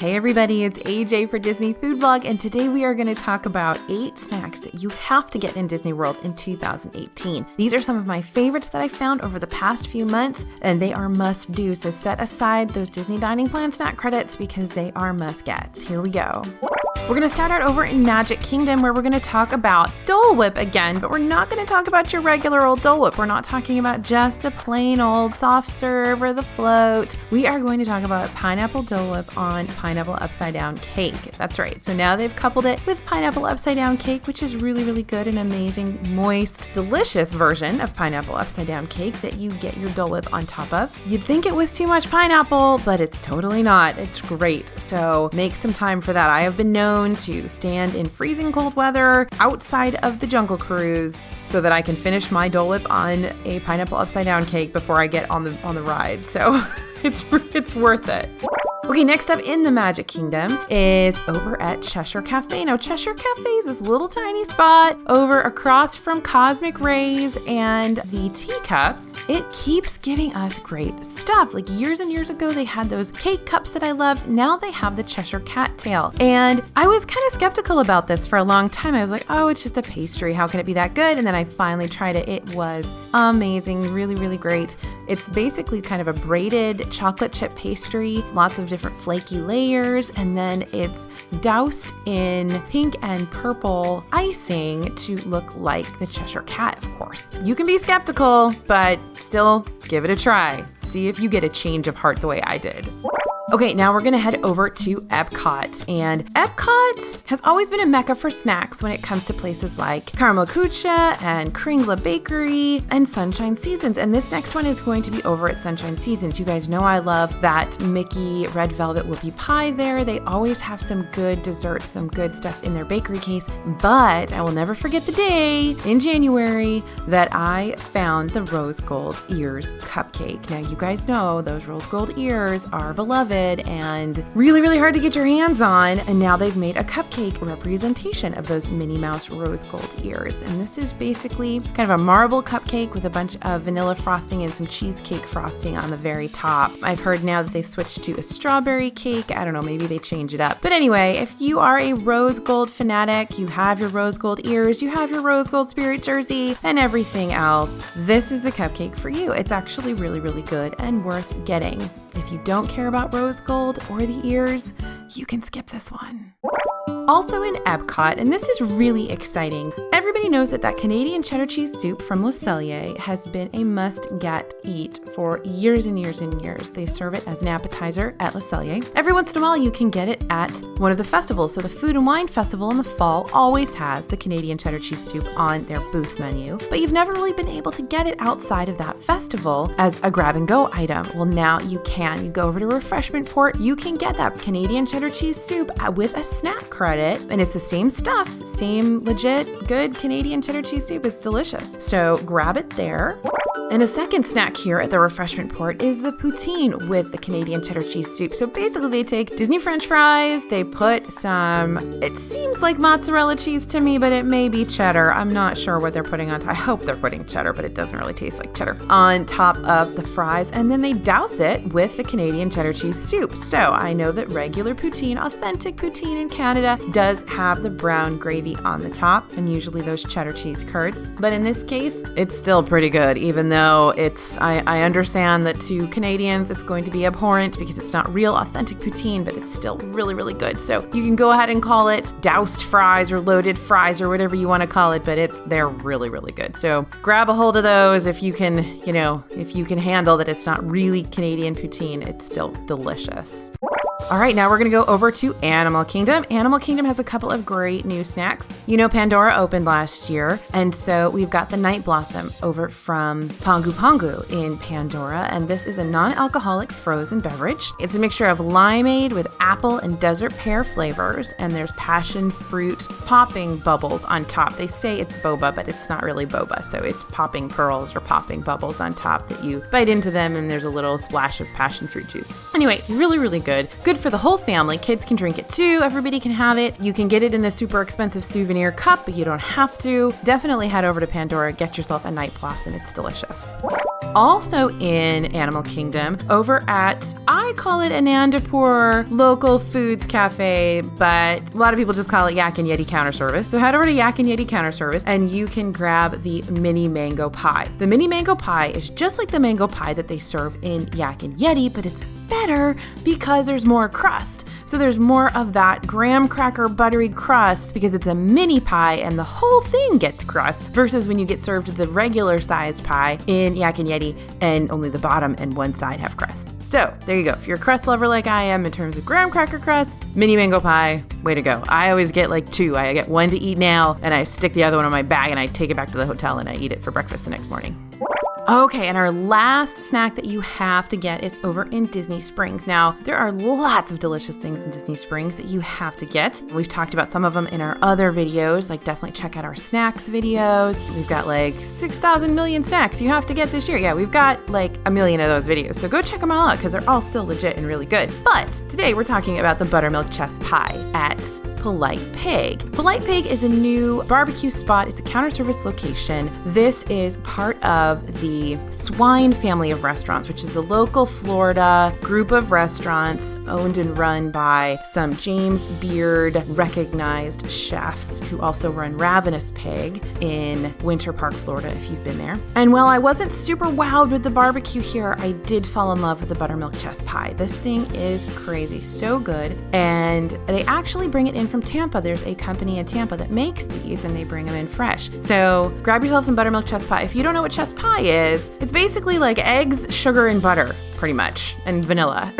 Hey everybody, it's AJ for Disney Food Blog, and today we are going to talk about 8 snacks that you have to get in Disney World in 2018. These are some of my favorites that I found over the past few months, and they are must-do, so set aside those Disney Dining Plan snack credits because they are must-gets. Here we go. We're going to start out over in Magic Kingdom where we're going to talk about Dole Whip again, but we're not going to talk about your regular old Dole Whip. We're not talking about just the plain old soft serve or the float. We are going to talk about pineapple Dole Whip on pineapple upside down cake. That's right. So now they've coupled it with pineapple upside down cake, which is really, really good, an amazing, moist, delicious version of pineapple upside down cake that you get your Dole Whip on top of. You'd think it was too much pineapple, but it's totally not. It's great. So make some time for that. I have been known to stand in freezing cold weather outside of the Jungle Cruise so that I can finish my Dole Whip on a pineapple upside down cake before I get on the ride. So it's worth it. Okay, next up in the Magic Kingdom is over at Cheshire Cafe. Now, Cheshire Cafe is this little tiny spot over across from Cosmic Rays and the teacups. It keeps giving us great stuff. Like years and years ago, they had those cake cups that I loved. Now they have the Cheshire Cat Tail. And I was kind of skeptical about this for a long time. I was like, oh, it's just a pastry. How can it be that good? And then I finally tried it. It was amazing. Really, really great. It's basically kind of a braided chocolate chip pastry, lots of different flaky layers, and then it's doused in pink and purple icing to look like the Cheshire Cat, of course. You can be skeptical, but still give it a try. See if you get a change of heart the way I did. Okay, now we're going to head over to Epcot. And Epcot has always been a mecca for snacks when it comes to places like Karmakucha and Kringla Bakery and Sunshine Seasons. And this next one is going to be over at Sunshine Seasons. You guys know I love that Mickey Red Velvet Whoopie Pie there. They always have some good desserts, some good stuff in their bakery case. But I will never forget the day in January that I found the Rose Gold Ears Cupcake. Now, you guys know those Rose Gold Ears are beloved and really, really hard to get your hands on. And now they've made a cupcake representation of those Minnie Mouse Rose Gold Ears. And this is basically kind of a marble cupcake with a bunch of vanilla frosting and some cheesecake frosting on the very top. I've heard now that they've switched to a strawberry cake. I don't know, maybe they change it up. But anyway, if you are a Rose Gold fanatic, you have your Rose Gold Ears, you have your Rose Gold Spirit jersey, and everything else, this is the cupcake for you. It's actually really, really good and worth getting. If you don't care about Rose Gold or the ears, you can skip this one. Also in Epcot, and this is really exciting, everybody knows that Canadian cheddar cheese soup from Le Cellier has been a must-get eat for years and years and years. They serve it as an appetizer at Le Cellier. Every once in a while, you can get it at one of the festivals. So the Food and Wine Festival in the fall always has the Canadian cheddar cheese soup on their booth menu, but you've never really been able to get it outside of that festival as a grab-and-go item. Well, now you can. You go over to Refreshment Port, you can get that Canadian cheddar cheese soup with a snack credit, and it's the same stuff, same legit good Canadian cheddar cheese soup. It's delicious. So grab it there. And a second snack here at the Refreshment Port is the Poutine with the Canadian cheddar cheese soup. So basically they take Disney French fries, they put some, it seems like mozzarella cheese to me, but it may be cheddar. I'm not sure what they're putting on top. I hope they're putting cheddar, but it doesn't really taste like cheddar on top of the fries. And then they douse it with the Canadian cheddar cheese soup. So I know that regular poutine, authentic poutine in Canada, does have the brown gravy on the top and usually those cheddar cheese curds. But in this case, it's still pretty good, even though I understand that to Canadians, it's going to be abhorrent because it's not real authentic poutine, but it's still really, really good. So you can go ahead and call it doused fries or loaded fries or whatever you want to call it, but they're really, really good. So grab a hold of those if you can, if you can handle that it's not really Canadian poutine, it's still delicious. All right, now we're going to go over to Animal Kingdom. Animal Kingdom has a couple of great new snacks. Pandora opened last year, and so we've got the Night Blossom over from Pongu Pongu in Pandora, and this is a non-alcoholic frozen beverage. It's a mixture of limeade with apple and desert pear flavors, and there's passion fruit popping bubbles on top. They say it's boba, but it's not really boba, so it's popping pearls or popping bubbles on top that you bite into them, and there's a little splash of passion fruit juice. Anyway, really, really good. Good good for the whole family. Kids can drink it too. Everybody can have it. You can get it in the super expensive souvenir cup, but you don't have to. Definitely head over to Pandora, get yourself a night blossom. It's delicious. Also in Animal Kingdom, over at, I call it Anandapur Local Foods Cafe, but a lot of people just call it Yak and Yeti Counter Service. So head over to Yak and Yeti Counter Service and you can grab the mini mango pie. The mini mango pie is just like the mango pie that they serve in Yak and Yeti, but it's better because there's more crust. So there's more of that graham cracker buttery crust because it's a mini pie and the whole thing gets crust versus when you get served the regular sized pie in Yak and Yeti and only the bottom and one side have crust. So there you go. If you're a crust lover like I am in terms of graham cracker crust, mini mango pie, way to go. I always get like 2. I get one to eat now and I stick the other one in my bag and I take it back to the hotel and I eat it for breakfast the next morning. Okay, and our last snack that you have to get is over in Disney Springs. Now, there are lots of delicious things in Disney Springs that you have to get. We've talked about some of them in our other videos, like definitely check out our snacks videos. We've got like 6,000 million snacks you have to get this year. Yeah, we've got like a million of those videos, so go check them all out because they're all still legit and really good. But today we're talking about the Buttermilk Chess Pie at Polite Pig. Polite Pig is a new barbecue spot. It's a counter service location. This is part of the Swine family of restaurants, which is a local Florida group of restaurants owned and run by some James Beard recognized chefs who also run Ravenous Pig in Winter Park, Florida, if you've been there. And while I wasn't super wowed with the barbecue here, I did fall in love with the Buttermilk Chess Pie. This thing is crazy, so good. And they actually bring it in from Tampa. There's a company in Tampa that makes these and they bring them in fresh. So grab yourself some Buttermilk Chess Pie. If you don't know what chess pie is, it's basically like eggs, sugar, and butter, pretty much, and vanilla.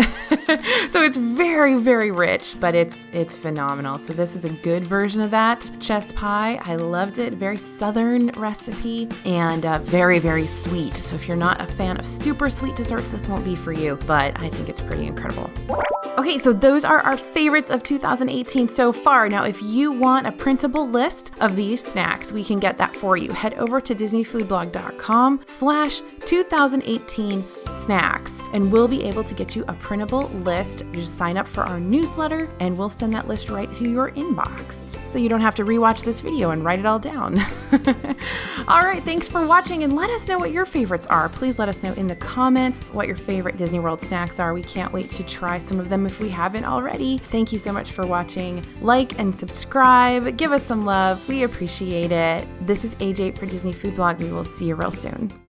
So it's very, very rich, but it's phenomenal. So this is a good version of that chess pie. I loved it. Very southern recipe and very, very sweet. So if you're not a fan of super sweet desserts, this won't be for you, but I think it's pretty incredible. Okay, so those are our favorites of 2018 so far. Now, if you want a printable list of these snacks, we can get that for you. Head over to disneyfoodblog.com/2018 snacks, and we'll be able to get you a printable list. You just sign up for our newsletter, and we'll send that list right to your inbox, so you don't have to rewatch this video and write it all down. All right, thanks for watching, and let us know what your favorites are. Please let us know in the comments what your favorite Disney World snacks are. We can't wait to try some of them if we haven't already. Thank you so much for watching. Like and subscribe. Give us some love. We appreciate it. This is AJ for Disney Food Blog. We will see you real soon.